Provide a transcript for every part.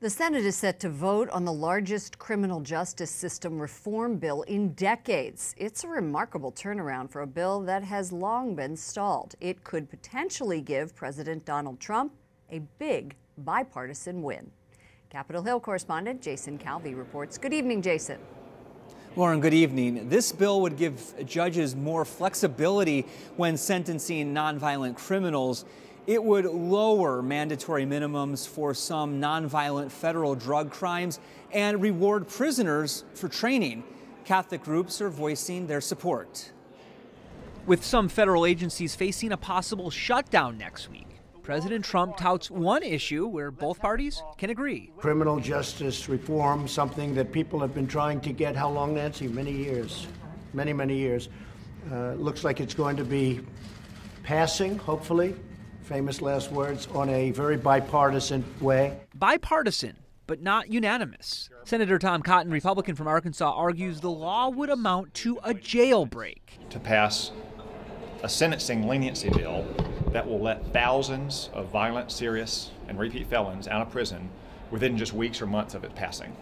The Senate is set to vote on the largest criminal justice system reform bill in decades. It's a remarkable turnaround for a bill that has long been stalled. It could potentially give President Donald Trump a big bipartisan win. Capitol Hill correspondent Jason Calvi reports. Good evening, Jason. Lauren, good evening. This bill would give judges more flexibility when sentencing nonviolent criminals. It would lower mandatory minimums for some nonviolent federal drug crimes and reward prisoners for training. Catholic groups are voicing their support. With some federal agencies facing a possible shutdown next week, President Trump touts one issue where both parties can agree. Criminal justice reform, something that people have been trying to get, how long, Nancy? Many years, many years. Looks like it's going to be passing, hopefully, famous last words, on a very bipartisan way. Bipartisan, but not unanimous. Senator Tom Cotton, Republican from Arkansas, argues the law would amount to a jailbreak. To pass a sentencing leniency bill that will let thousands of violent, serious, and repeat felons out of prison within just weeks or months of it passing.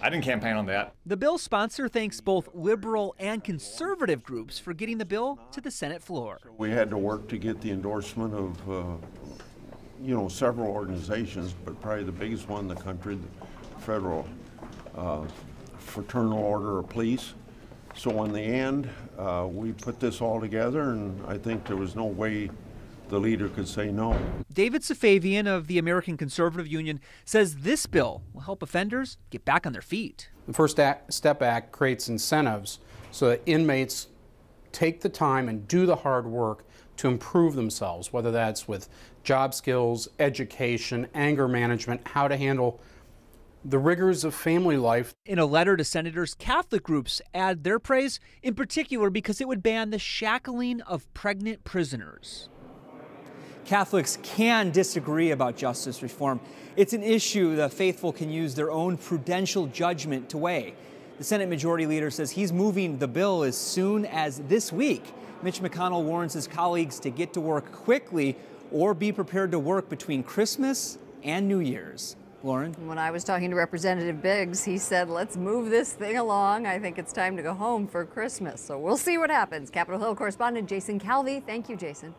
I didn't campaign on that. The bill's sponsor thanks both liberal and conservative groups for getting the bill to the Senate floor. We had to work to get the endorsement of, several organizations, but probably the biggest one in the country, the Federal Fraternal Order of Police. So in the end, we put this all together, and I think there was no way the leader could say no. David Safavian of the American Conservative Union says this bill will help offenders get back on their feet. The First Step Act creates incentives so that inmates take the time and do the hard work to improve themselves, whether that's with job skills, education, anger management, how to handle the rigors of family life. In a letter to senators, Catholic groups add their praise, in particular because it would ban the shackling of pregnant prisoners. Catholics can disagree about justice reform. It's an issue the faithful can use their own prudential judgment to weigh. The Senate Majority Leader says he's moving the bill as soon as this week. Mitch McConnell warns his colleagues to get to work quickly or be prepared to work between Christmas and New Year's. Lauren? When I was talking to Representative Biggs, he said, let's move this thing along. I think it's time to go home for Christmas. So we'll see what happens. Capitol Hill correspondent Jason Calvi. Thank you, Jason.